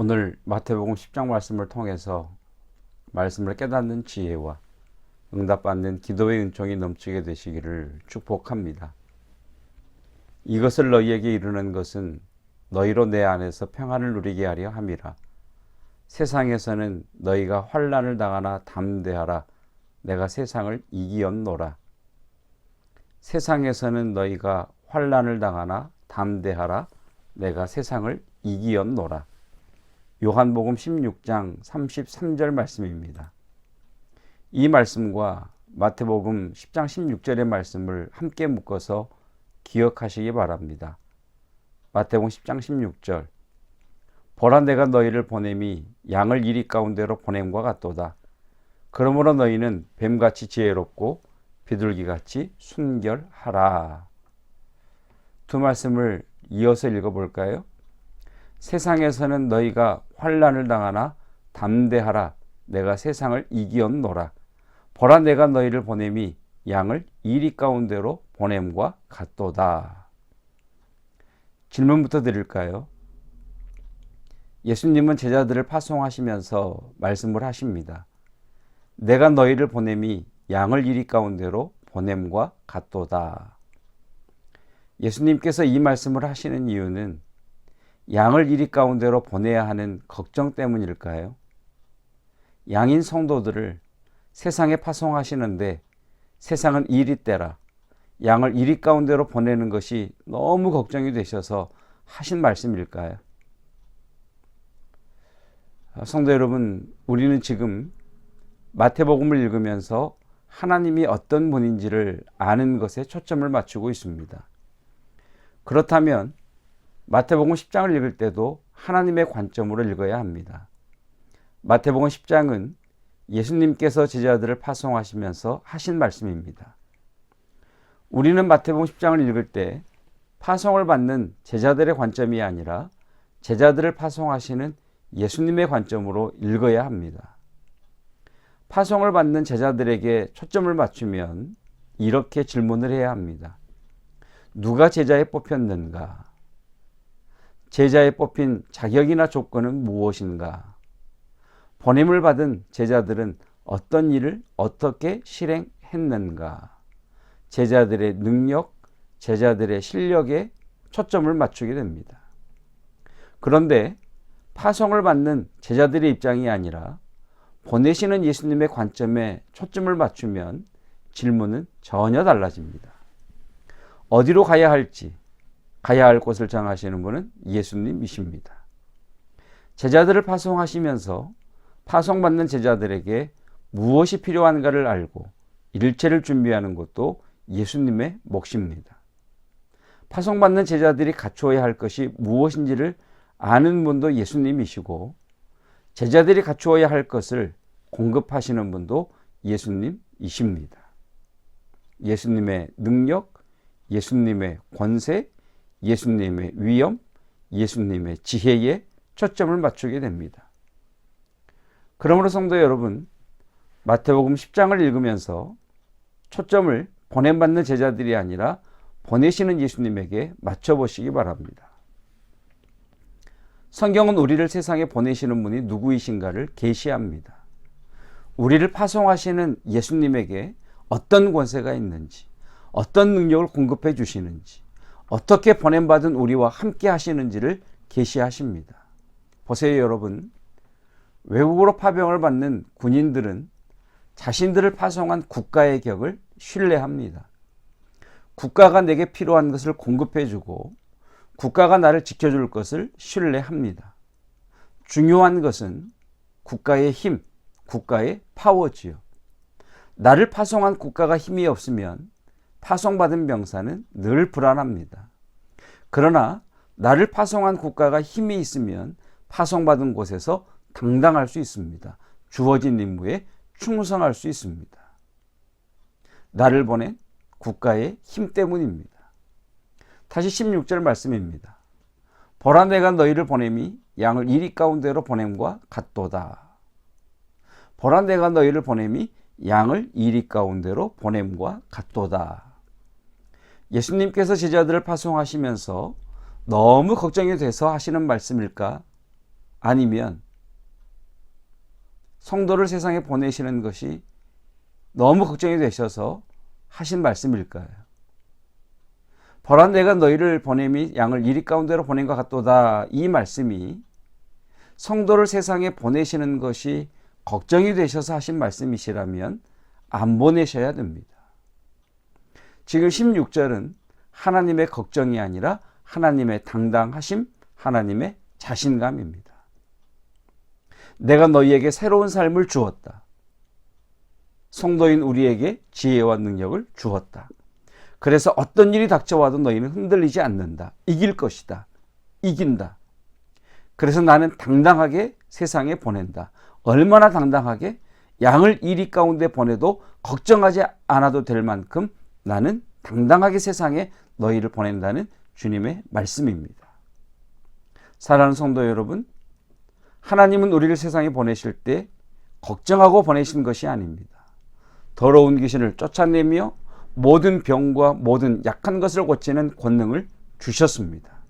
오늘 마태복음 10장 말씀을 통해서 말씀을 깨닫는 지혜와 응답받는 기도의 은총이 넘치게 되시기를 축복합니다. 이것을 너희에게 이르는 것은 너희로 내 안에서 평안을 누리게 하려 함이라. 세상에서는 너희가 환난을 당하나 담대하라. 내가 세상을 이기었노라. 세상에서는 너희가 환난을 당하나 담대하라. 내가 세상을 이기었노라. 요한복음 16장 33절 말씀입니다. 이 말씀과 마태복음 10장 16절의 말씀을 함께 묶어서 기억하시기 바랍니다. 마태복음 10장 16절 보라 내가 너희를 보냄이 양을 이리 가운데로 보냄과 같도다. 그러므로 너희는 뱀같이 지혜롭고 비둘기같이 순결하라. 두 말씀을 이어서 읽어볼까요? 세상에서는 너희가 환난을 당하나 담대하라. 내가 세상을 이기었노라. 보라 내가 너희를 보냄이 양을 이리 가운데로 보냄과 같도다. 질문부터 드릴까요? 예수님은 제자들을 파송하시면서 말씀을 하십니다. 내가 너희를 보냄이 양을 이리 가운데로 보냄과 같도다. 예수님께서 이 말씀을 하시는 이유는 양을 이리 가운데로 보내야 하는 걱정 때문일까요? 양인 성도들을 세상에 파송하시는데 세상은 이리 때라 양을 이리 가운데로 보내는 것이 너무 걱정이 되셔서 하신 말씀일까요? 성도 여러분, 우리는 지금 마태복음을 읽으면서 하나님이 어떤 분인지를 아는 것에 초점을 맞추고 있습니다. 그렇다면 마태복음 10장을 읽을 때도 하나님의 관점으로 읽어야 합니다. 마태복음 10장은 예수님께서 제자들을 파송하시면서 하신 말씀입니다. 우리는 마태복음 10장을 읽을 때 파송을 받는 제자들의 관점이 아니라 제자들을 파송하시는 예수님의 관점으로 읽어야 합니다. 파송을 받는 제자들에게 초점을 맞추면 이렇게 질문을 해야 합니다. 누가 제자에 뽑혔는가? 제자에 뽑힌 자격이나 조건은 무엇인가? 보냄을 받은 제자들은 어떤 일을 어떻게 실행했는가? 제자들의 능력, 제자들의 실력에 초점을 맞추게 됩니다. 그런데 파송을 받는 제자들의 입장이 아니라 보내시는 예수님의 관점에 초점을 맞추면 질문은 전혀 달라집니다. 어디로 가야 할지, 가야 할 곳을 정하시는 분은 예수님이십니다. 제자들을 파송하시면서 파송받는 제자들에게 무엇이 필요한가를 알고 일체를 준비하는 것도 예수님의 몫입니다. 파송받는 제자들이 갖추어야 할 것이 무엇인지를 아는 분도 예수님이시고 제자들이 갖추어야 할 것을 공급하시는 분도 예수님이십니다. 예수님의 능력, 예수님의 권세, 예수님의 위엄, 예수님의 지혜에 초점을 맞추게 됩니다. 그러므로 성도 여러분, 마태복음 10장을 읽으면서 초점을 보냄받는 제자들이 아니라 보내시는 예수님에게 맞춰보시기 바랍니다. 성경은 우리를 세상에 보내시는 분이 누구이신가를 계시합니다. 우리를 파송하시는 예수님에게 어떤 권세가 있는지, 어떤 능력을 공급해 주시는지, 어떻게 보냄받은 우리와 함께 하시는지를 계시하십니다. 보세요 여러분, 외국으로 파병을 받는 군인들은 자신들을 파송한 국가의 격을 신뢰합니다. 국가가 내게 필요한 것을 공급해 주고 국가가 나를 지켜줄 것을 신뢰합니다. 중요한 것은 국가의 힘, 국가의 파워지요. 나를 파송한 국가가 힘이 없으면 파송받은 병사는 늘 불안합니다. 그러나 나를 파송한 국가가 힘이 있으면 파송받은 곳에서 당당할 수 있습니다. 주어진 임무에 충성할 수 있습니다. 나를 보낸 국가의 힘 때문입니다. 다시 16절 말씀입니다. 보라 내가 너희를 보냄이 양을 이리 가운데로 보냄과 같도다. 보라 내가 너희를 보냄이 양을 이리 가운데로 보냄과 같도다. 예수님께서 제자들을 파송하시면서 너무 걱정이 돼서 하시는 말씀일까? 아니면 성도를 세상에 보내시는 것이 너무 걱정이 되셔서 하신 말씀일까요? 보라, 내가 너희를 보냄이 양을 이리 가운데로 보낸 것 같도다. 이 말씀이 성도를 세상에 보내시는 것이 걱정이 되셔서 하신 말씀이시라면 안 보내셔야 됩니다. 지금 16절은 하나님의 걱정이 아니라 하나님의 당당하심, 하나님의 자신감입니다. 내가 너희에게 새로운 삶을 주었다. 성도인 우리에게 지혜와 능력을 주었다. 그래서 어떤 일이 닥쳐와도 너희는 흔들리지 않는다. 이길 것이다. 이긴다. 그래서 나는 당당하게 세상에 보낸다. 얼마나 당당하게? 양을 이리 가운데 보내도 걱정하지 않아도 될 만큼 나는 당당하게 세상에 너희를 보낸다는 주님의 말씀입니다. 사랑하는 성도 여러분, 하나님은 우리를 세상에 보내실 때 걱정하고 보내신 것이 아닙니다. 더러운 귀신을 쫓아내며 모든 병과 모든 약한 것을 고치는 권능을 주셨습니다.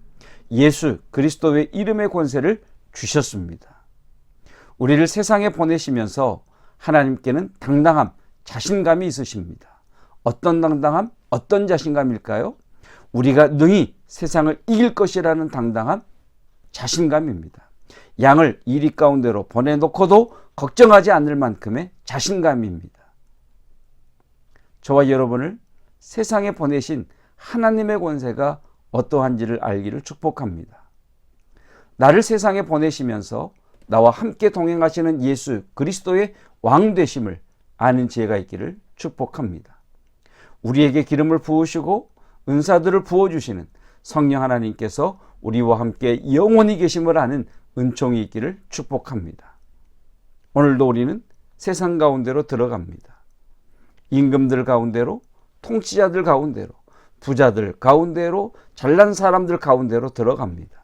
예수 그리스도의 이름의 권세를 주셨습니다. 우리를 세상에 보내시면서 하나님께는 당당함, 자신감이 있으십니다. 어떤 당당함, 어떤 자신감일까요? 우리가 능히 세상을 이길 것이라는 당당함, 자신감입니다. 양을 이리 가운데로 보내놓고도 걱정하지 않을 만큼의 자신감입니다. 저와 여러분을 세상에 보내신 하나님의 권세가 어떠한지를 알기를 축복합니다. 나를 세상에 보내시면서 나와 함께 동행하시는 예수 그리스도의 왕 되심을 아는 지혜가 있기를 축복합니다. 우리에게 기름을 부으시고 은사들을 부어주시는 성령 하나님께서 우리와 함께 영원히 계심을 아는 은총이 있기를 축복합니다. 오늘도 우리는 세상 가운데로 들어갑니다. 임금들 가운데로, 통치자들 가운데로, 부자들 가운데로, 잘난 사람들 가운데로 들어갑니다.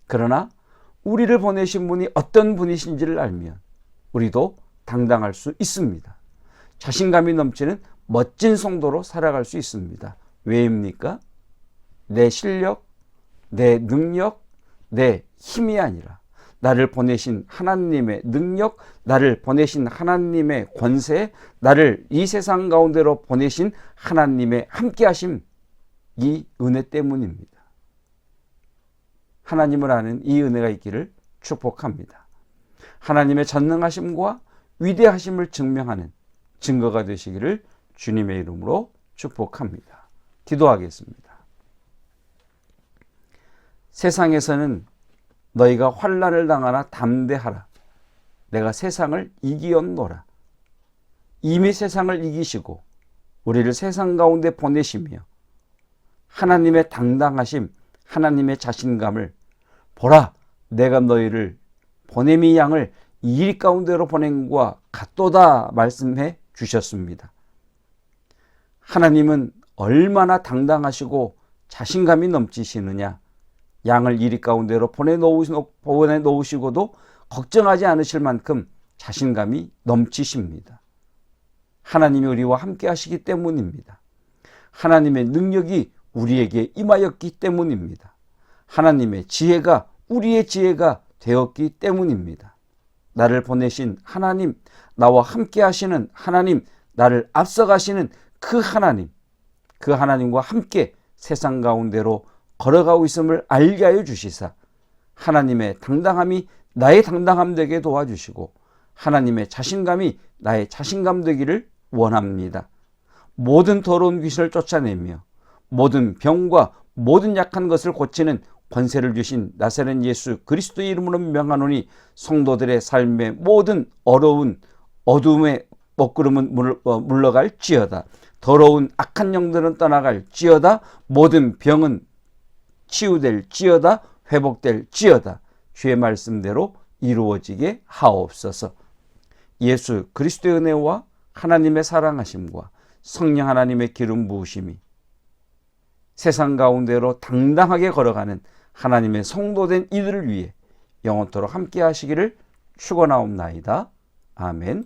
그러나 우리를 보내신 분이 어떤 분이신지를 알면 우리도 당당할 수 있습니다. 자신감이 넘치는 멋진 성도로 살아갈 수 있습니다. 왜입니까? 내 실력, 내 능력, 내 힘이 아니라 나를 보내신 하나님의 능력, 나를 보내신 하나님의 권세, 나를 이 세상 가운데로 보내신 하나님의 함께하심, 이 은혜 때문입니다. 하나님을 아는 이 은혜가 있기를 축복합니다. 하나님의 전능하심과 위대하심을 증명하는 증거가 되시기를 주님의 이름으로 축복합니다. 기도하겠습니다. 세상에서는 너희가 환난을 당하나 담대하라. 내가 세상을 이기었노라. 이미 세상을 이기시고 우리를 세상 가운데 보내시며 하나님의 당당하심, 하나님의 자신감을 보라, 내가 너희를 보냄이 양을 이 가운데로 보낸 것과 같도다 말씀해 주셨습니다. 하나님은 얼마나 당당하시고 자신감이 넘치시느냐. 양을 이리 가운데로 보내놓으시고도 걱정하지 않으실 만큼 자신감이 넘치십니다. 하나님이 우리와 함께 하시기 때문입니다. 하나님의 능력이 우리에게 임하였기 때문입니다. 하나님의 지혜가 우리의 지혜가 되었기 때문입니다. 나를 보내신 하나님, 나와 함께 하시는 하나님, 나를 앞서가시는 그 하나님과 함께 세상 가운데로 걸어가고 있음을 알게 하여 주시사 하나님의 당당함이 나의 당당함 되게 도와주시고 하나님의 자신감이 나의 자신감 되기를 원합니다. 모든 더러운 귀신을 쫓아내며 모든 병과 모든 약한 것을 고치는 권세를 주신 나사렛 예수 그리스도의 이름으로 명하노니 성도들의 삶의 모든 어두움의 먹구름은 물러갈지어다. 더러운 악한 영들은 떠나갈지어다. 모든 병은 치유될지어다. 회복될지어다. 주의 말씀대로 이루어지게 하옵소서. 예수 그리스도의 은혜와 하나님의 사랑하심과 성령 하나님의 기름 부으심이 세상 가운데로 당당하게 걸어가는 하나님의 성도된 이들을 위해 영원토록 함께 하시기를 축원하옵나이다. 아멘.